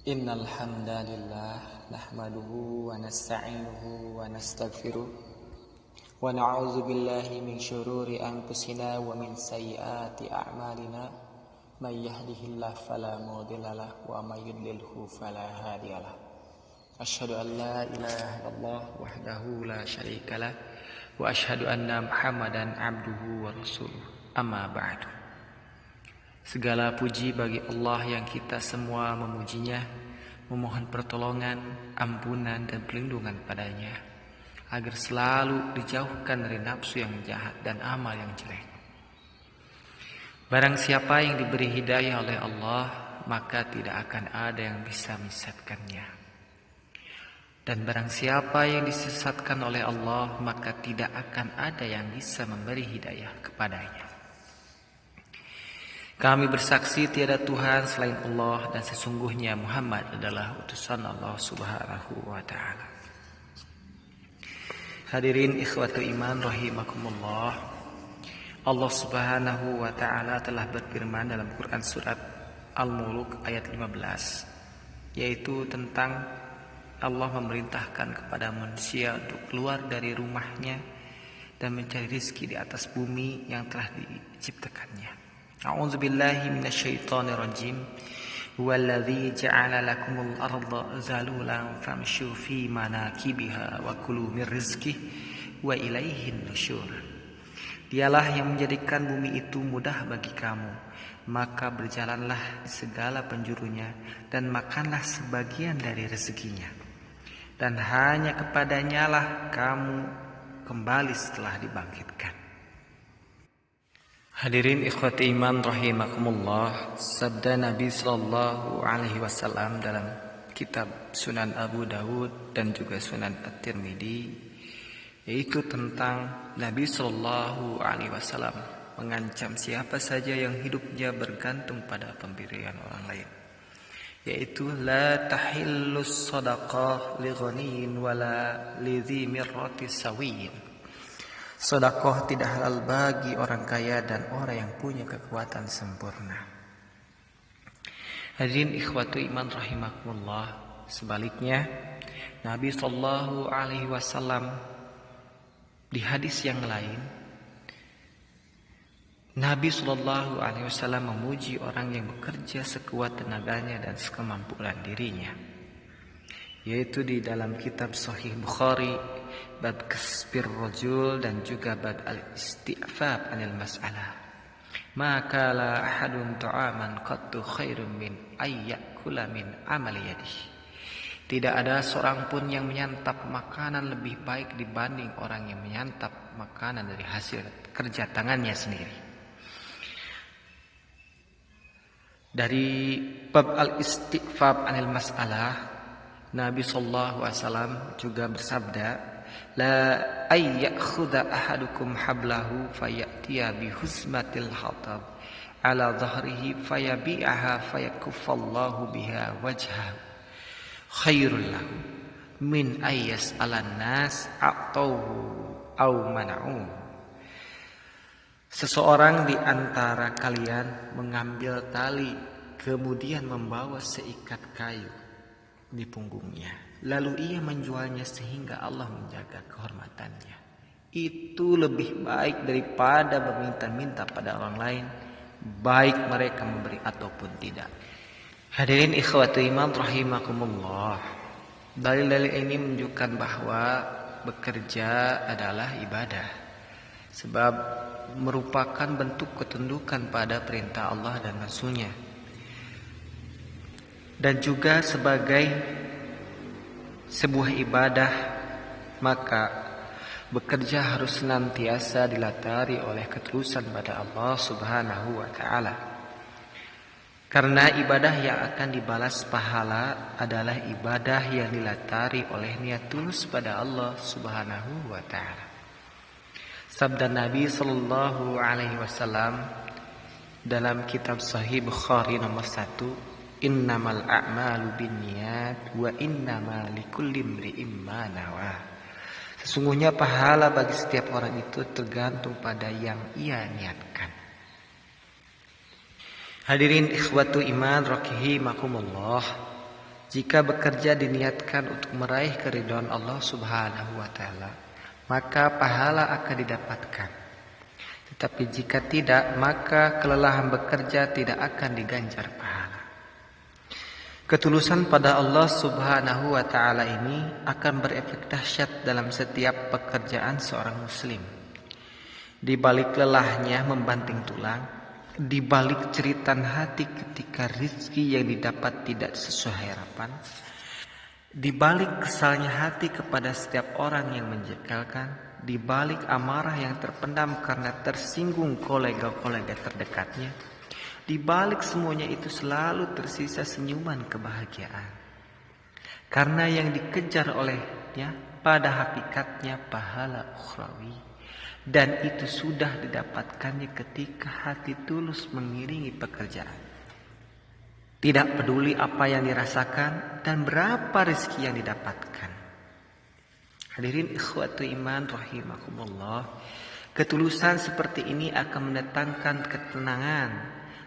Innal hamdalillah nahmaduhu wa nasta'inuhu wa nastaghfiruh wa na'udzu billahi min syururi anfusina wa min sayyiati a'malina may yahdihillahu fala mudhillalah wa may yudlilhu fala hadiyalah. Asyhadu an la ilaha illallah wahdahu la syarikalah wa asyhadu anna Muhammadan abduhu wa rasuluh. Amma ba'du. Segala puji bagi Allah yang kita semua memujinya, memohon pertolongan, ampunan dan perlindungan padanya, agar selalu dijauhkan dari nafsu yang jahat dan amal yang jelek. Barang siapa yang diberi hidayah oleh Allah, maka tidak akan ada yang bisa menyesatkannya. Dan barang siapa yang disesatkan oleh Allah, maka tidak akan ada yang bisa memberi hidayah kepadanya. Kami bersaksi tiada Tuhan selain Allah dan sesungguhnya Muhammad adalah utusan Allah Subhanahu wa ta'ala. Hadirin ikhwatu iman rahimakumullah. Allah Subhanahu wa ta'ala telah berfirman dalam Quran surat Al-Mulk ayat 15, yaitu tentang Allah memerintahkan kepada manusia untuk keluar dari rumahnya dan mencari rizki di atas bumi yang telah diciptakannya. A'udzu billahi minasyaitonir rajim. Huwallazi ja'ala lakumul arda zalulan famshu fi manakibiha wa kulu mir rizqihi wa ilaihin nusyur. Dialah yang menjadikan bumi itu mudah bagi kamu, maka berjalanlah di segala penjurunya dan makanlah sebagian dari rezekinya. Dan hanya kepadanya lah kamu kembali setelah dibangkitkan. Hadirin ikhwati iman rahimakumullah, sabda Nabi sallallahu alaihi wasallam dalam kitab Sunan Abu Dawud dan juga Sunan At-Tirmidzi, yaitu tentang Nabi sallallahu alaihi wasallam mengancam siapa saja yang hidupnya bergantung pada pemberian orang lain, yaitu la tahillus sadaqah li ghaniyin wala li dzi mirrati sawiyin. Sedekah tidak halal bagi orang kaya dan orang yang punya kekuatan sempurna. Hadirin ikhwatu iman rahimakumullah, sebaliknya Nabi sallallahu alaihi wasallam di hadis yang lain, Nabi sallallahu alaihi wasallam memuji orang yang bekerja sekuat tenaganya dan sekemampuan dirinya, yaitu di dalam kitab Sahih Bukhari bab kasbir rajul dan juga bab al-isti'faf anil mas'alah. Maka la ahadun ta'aman qattu khairun min ayyakula min amali yadihi. Tidak ada seorang pun yang menyantap makanan lebih baik dibanding orang yang menyantap makanan dari hasil kerja tangannya sendiri. Dari bab al-isti'faf anil mas'alah, Nabi sallallahu alaihi wasallam juga bersabda, la ayyakhudha ahadukum hablahu fayatiya bihusmatil hatab ala dhahrihi fayabi'aha fayakuffallahu biha wajhahu khairul lahu min ayyas alan nas a'tauhu aw mana'u. Seseorang di antara kalian mengambil tali kemudian membawa seikat kayu di punggungnya, lalu ia menjualnya sehingga Allah menjaga kehormatannya. Itu lebih baik daripada meminta-minta pada orang lain, baik mereka memberi ataupun tidak. Hadirin ikhwati iman rahimakumullah, dalil-dalil ini menunjukkan bahwa bekerja adalah ibadah, sebab merupakan bentuk ketundukan pada perintah Allah dan Rasul-Nya, dan juga sebagai sebuah ibadah, maka bekerja harus senantiasa dilatari oleh ketulusan pada Allah Subhanahu wa ta'ala. Karena ibadah yang akan dibalas pahala adalah ibadah yang dilatari oleh niat tulus pada Allah Subhanahu wa ta'ala. Sabda Nabi sallallahu alaihi wasallam dalam kitab Sahih Bukhari nomor 1, innamal a'malu binniyat wa innamal likulli imri'in ma nawa. Sesungguhnya pahala bagi setiap orang itu tergantung pada yang ia niatkan. Hadirin ikhwatu iman rahimakumullah, Jika bekerja diniatkan untuk meraih keridhaan Allah Subhanahu wa taala, maka pahala akan didapatkan. Tetapi jika tidak, maka kelelahan bekerja tidak akan diganjar pahala. Ketulusan pada Allah Subhanahu wa taala ini akan berefek dahsyat dalam setiap pekerjaan seorang muslim. Di balik lelahnya membanting tulang, di balik ceritan hati ketika rizki yang didapat tidak sesuai harapan, di balik kesalnya hati kepada setiap orang yang menjekalkan, di balik amarah yang terpendam karena tersinggung kolega-kolega terdekatnya, di balik semuanya itu selalu tersisa senyuman kebahagiaan. Karena yang dikejar olehnya pada hakikatnya pahala ukhrawi. Dan itu sudah didapatkannya ketika hati tulus mengiringi pekerjaan. Tidak peduli apa yang dirasakan dan berapa rezeki yang didapatkan. Hadirin ikhwatu iman rahimakumullah, ketulusan seperti ini akan mendatangkan ketenangan.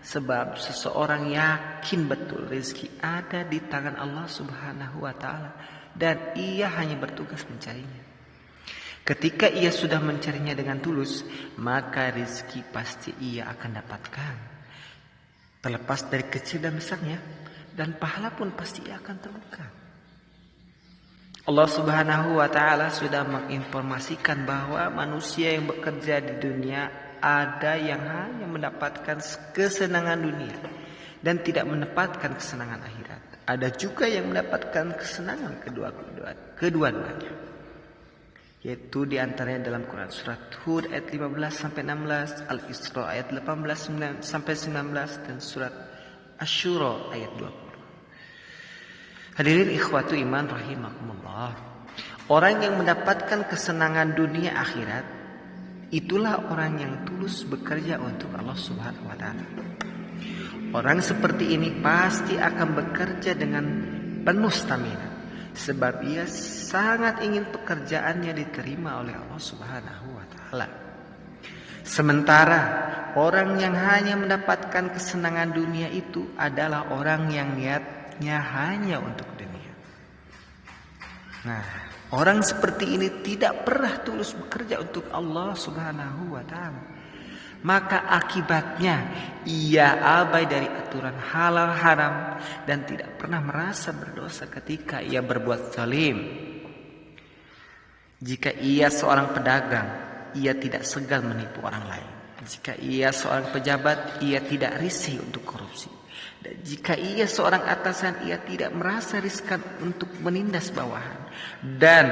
Sebab seseorang yakin betul rezeki ada di tangan Allah Subhanahu wa taala dan ia hanya bertugas mencarinya. Ketika ia sudah mencarinya dengan tulus, maka rezeki pasti ia akan dapatkan. Terlepas dari kecil dan besarnya, dan pahala pun pasti ia akan temukan. Allah Subhanahu wa taala sudah menginformasikan bahwa manusia yang bekerja di dunia ada yang hanya mendapatkan kesenangan dunia dan tidak mendapatkan kesenangan akhirat. Ada juga yang mendapatkan kesenangan kedua-duanya. Yaitu diantaranya dalam Quran surat Hud ayat 15 sampai 16, Al-Isra ayat 18 sampai 19 dan surat Asy-Syura ayat 20. Hadirin ikhwatu iman rahimakumullah, orang yang mendapatkan kesenangan dunia akhirat itulah orang yang tulus bekerja untuk Allah Subhanahu wa taala. Orang seperti ini pasti akan bekerja dengan penuh stamina. Sebab ia sangat ingin pekerjaannya diterima oleh Allah Subhanahu wa taala. Sementara orang yang hanya mendapatkan kesenangan dunia itu adalah orang yang niatnya hanya untuk dunia. Nah, orang seperti ini tidak pernah tulus bekerja untuk Allah Subhanahu wa taala. Maka akibatnya ia abai dari aturan halal haram dan tidak pernah merasa berdosa ketika ia berbuat zalim. Jika ia seorang pedagang, ia tidak segan menipu orang lain. Jika ia seorang pejabat, ia tidak risih untuk korupsi. Dan jika ia seorang atasan, ia tidak merasa riskan untuk menindas bawahan. Dan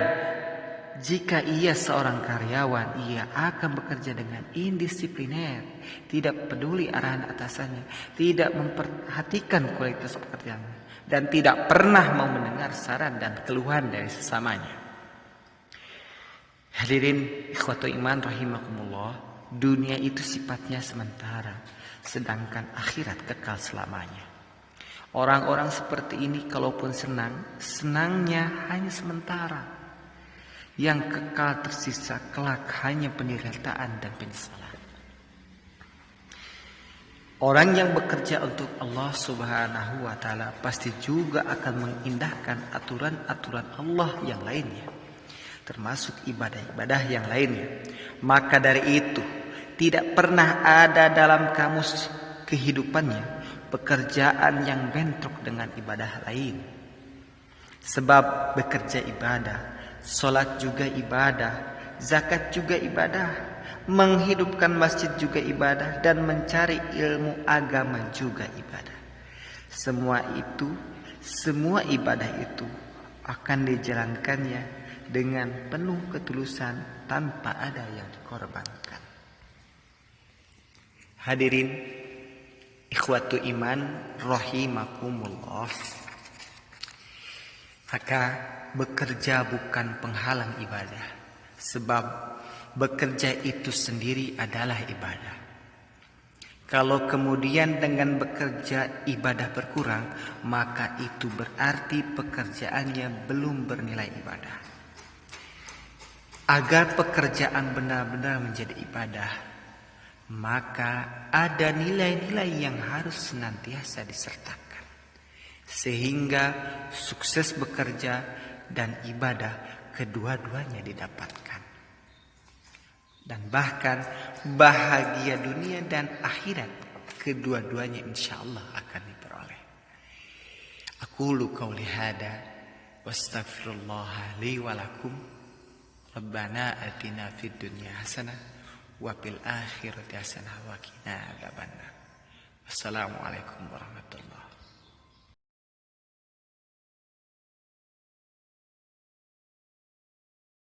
jika ia seorang karyawan, ia akan bekerja dengan indisipliner, tidak peduli arahan atasannya, tidak memperhatikan kualitas pekerjaannya, dan tidak pernah mau mendengar saran dan keluhan dari sesamanya. Hadirin ikhwatu iman rahimakumullah, dunia itu sifatnya sementara, sedangkan akhirat kekal selamanya. Orang-orang seperti ini kalaupun senang, senangnya hanya sementara. Yang kekal tersisa kelak hanya penderitaan dan penyesalan. Orang yang bekerja untuk Allah Subhanahu wa taala pasti juga akan mengindahkan aturan-aturan Allah yang lainnya, termasuk ibadah-ibadah yang lainnya. Maka dari itu, tidak pernah ada dalam kamus kehidupannya pekerjaan yang bentrok dengan ibadah lain. Sebab bekerja ibadah, sholat juga ibadah, zakat juga ibadah, menghidupkan masjid juga ibadah, dan mencari ilmu agama juga ibadah. Semua ibadah itu akan dijalankannya dengan penuh ketulusan tanpa ada yang dikorbankan. Hadirin ikhwatu iman rahimakumullah, maka bekerja bukan penghalang ibadah, sebab bekerja itu sendiri adalah ibadah. Kalau kemudian dengan bekerja ibadah berkurang, maka itu berarti pekerjaannya belum bernilai ibadah. Agar pekerjaan benar-benar menjadi ibadah, maka ada nilai-nilai yang harus senantiasa disertakan. sehingga sukses bekerja dan ibadah kedua-duanya didapatkan. Dan bahkan bahagia dunia dan akhirat kedua-duanya insyaallah akan diperoleh. Aqulu qauli hada wastaghfirullah li wa lakum. Rabbana atina fid dunya hasanah wa fil akhirati hasanah wa qina adzabannar. Wassalamualaikum warahmatullahi